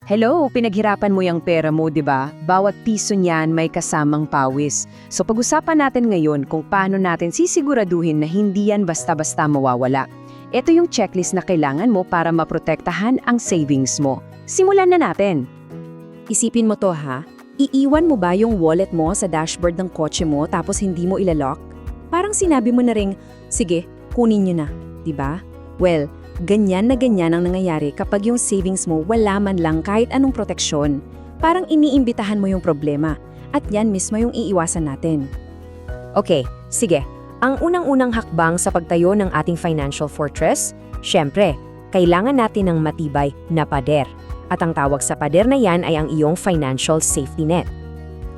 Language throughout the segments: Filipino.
Hello, pinaghirapan mo yung pera mo, di ba? Bawat piso niyan may kasamang pawis. So pag-usapan natin ngayon kung paano natin sisiguraduhin na hindi yan basta-basta mawawala. Ito yung checklist na kailangan mo para maprotektahan ang savings mo. Simulan na natin. Isipin mo to ha, iiwan mo ba yung wallet mo sa dashboard ng kotse mo tapos hindi mo ilalock? Parang sinabi mo na ring, sige, kunin nyo na, di ba? Well, ganyan ang nangyayari kapag yung savings mo wala man lang kahit anong proteksyon. Parang iniimbitahan mo yung problema at yan mismo yung iiwasan natin. Okay, sige. Ang unang-unang hakbang sa pagtayo ng ating financial fortress, syempre, kailangan natin ng matibay na pader. At ang tawag sa pader na yan ay ang iyong financial safety net.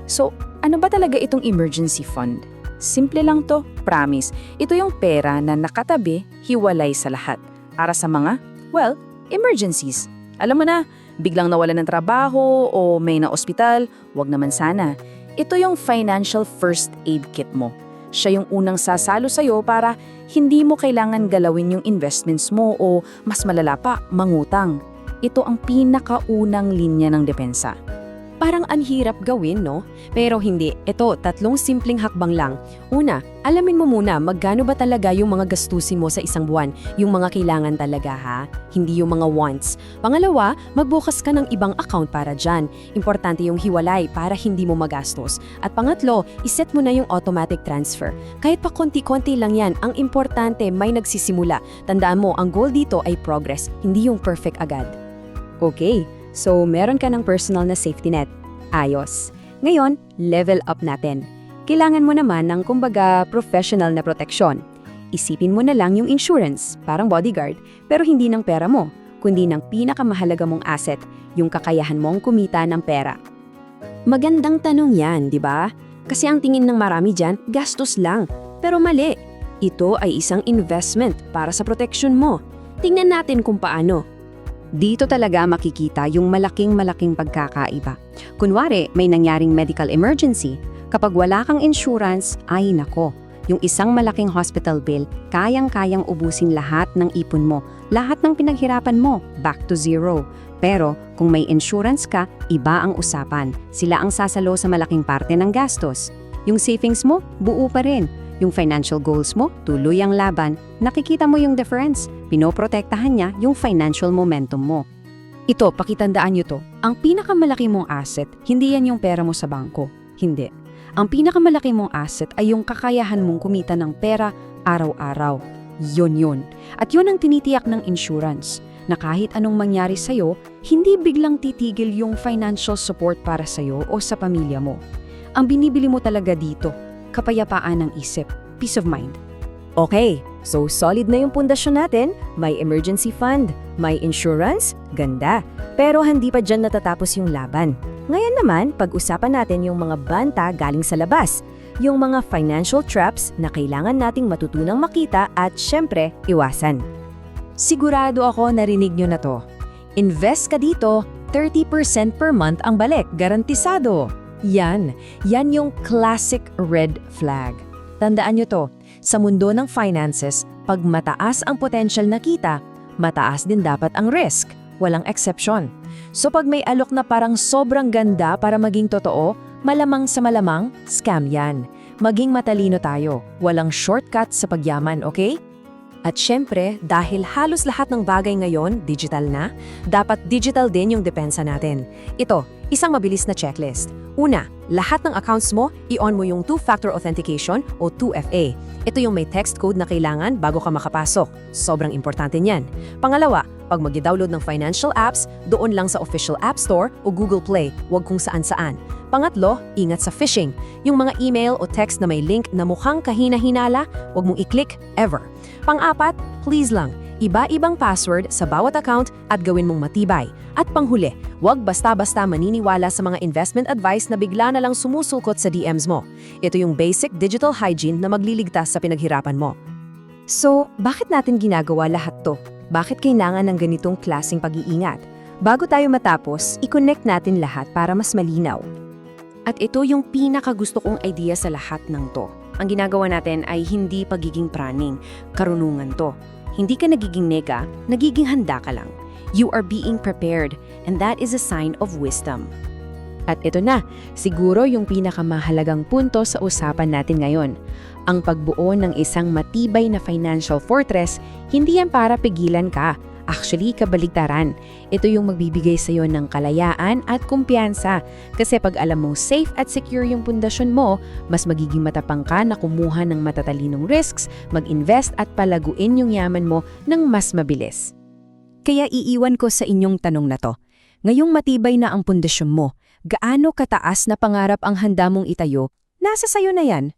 So, ano ba talaga itong emergency fund? Simple lang to, promise. Ito yung pera na nakatabi, hiwalay sa lahat. Para sa mga, well, emergencies. Alam mo na, biglang nawalan ng trabaho o may na-ospital, wag naman sana. Ito yung financial first aid kit mo. Siya yung unang sasalo sa'yo para hindi mo kailangan galawin yung investments mo o mas malala pa, mangutang. Ito ang pinakaunang linya ng depensa. Parang anhirap gawin, no? Pero hindi. Ito, 3 simpleng hakbang lang. Una, alamin mo muna magkano ba talaga yung mga gastusin mo sa isang buwan. Yung mga kailangan talaga ha, hindi yung mga wants. Pangalawa, magbukas ka ng ibang account para dyan. Importante yung hiwalay para hindi mo magastos. At pangatlo, iset mo na yung automatic transfer. Kahit pa konti-konti lang yan, ang importante may nagsisimula. Tandaan mo, ang goal dito ay progress, hindi yung perfect agad. Okay. So, meron ka ng personal na safety net. Ayos. Ngayon, level up natin. Kailangan mo naman ng kumbaga professional na proteksyon. Isipin mo na lang yung insurance, parang bodyguard, pero hindi ng pera mo, kundi ng pinakamahalaga mong asset, yung kakayahan mong kumita ng pera. Magandang tanong yan, di ba? Kasi ang tingin ng marami dyan, gastos lang. Pero mali. Ito ay isang investment para sa proteksyon mo. Tingnan natin kung paano. Dito talaga makikita yung malaking pagkakaiba. Kunwari, may nangyaring medical emergency. Kapag wala kang insurance, ay nako. Yung isang malaking hospital bill, kayang-kayang ubusin lahat ng ipon mo. Lahat ng pinaghirapan mo, back to zero. Pero kung may insurance ka, iba ang usapan. Sila ang sasalo sa malaking parte ng gastos. Yung savings mo, buo pa rin. Yung financial goals mo, tuloy ang laban. Nakikita mo yung difference. Pinoprotektahan niya yung financial momentum mo. Ito, pakitandaan nyo to. Ang pinakamalaki mong asset, hindi yan yung pera mo sa bangko. Hindi. Ang pinakamalaki mong asset ay yung kakayahan mong kumita ng pera araw-araw. Yun. At yun ang tinitiyak ng insurance. Na kahit anong mangyari sa'yo, hindi biglang titigil yung financial support para sa'yo o sa pamilya mo. Ang binibili mo talaga dito, kapayapaan ng isip, peace of mind. Okay, so solid na yung pundasyon natin, may emergency fund, may insurance, ganda. Pero hindi pa dyan natatapos yung laban. Ngayon naman, pag-usapan natin yung mga banta galing sa labas, yung mga financial traps na kailangan nating matutunang makita at syempre, iwasan. Sigurado ako narinig nyo na to. Invest ka dito, 30% per month ang balik, garantisado. Yan yung classic red flag. Tandaan nyo to, sa mundo ng finances, pag mataas ang potential na kita, mataas din dapat ang risk. Walang exception. So pag may alok na parang sobrang ganda para maging totoo, malamang sa malamang, scam yan. Maging matalino tayo. Walang shortcut sa pagyaman, okay? At syempre, dahil halos lahat ng bagay ngayon, digital na, dapat digital din yung depensa natin. Ito, isang mabilis na checklist. Una, lahat ng accounts mo, i-on mo yung two-factor authentication o 2FA. Ito yung may text code na kailangan bago ka makapasok. Sobrang importante niyan. Pangalawa, pag mag-download ng financial apps, doon lang sa official App Store o Google Play, wag kung saan-saan. Pangatlo, ingat sa phishing. Yung mga email o text na may link na mukhang kahina-hinala, wag mong i-click ever. Pang-apat, please lang, iba-ibang password sa bawat account at gawin mong matibay. At panghuli, wag basta-basta maniniwala sa mga investment advice na bigla na lang sumusulkot sa DMs mo. Ito yung basic digital hygiene na magliligtas sa pinaghirapan mo. So, bakit natin ginagawa lahat to? Bakit kailangan ng ganitong klaseng pag-iingat? Bago tayo matapos, i-connect natin lahat para mas malinaw. At ito yung pinakagusto kong idea sa lahat ng to. Ang ginagawa natin ay hindi pagiging praning, karunungan to. Hindi ka nagiging nega, nagiging handa ka lang. You are being prepared, and that is a sign of wisdom. At ito na, siguro yung pinakamahalagang punto sa usapan natin ngayon. Ang pagbuo ng isang matibay na financial fortress, hindi yan para pigilan ka. Actually, kabaligtaran. Ito yung magbibigay sa'yo ng kalayaan at kumpiyansa. Kasi pag alam mong safe at secure yung pundasyon mo, mas magiging matapang ka na kumuha ng matatalinong risks, mag-invest at palaguin yung yaman mo ng mas mabilis. Kaya iiwan ko sa inyong tanong na to. Ngayong matibay na ang pundasyon mo, gaano kataas na pangarap ang handa mong itayo? Nasa sayo na yan.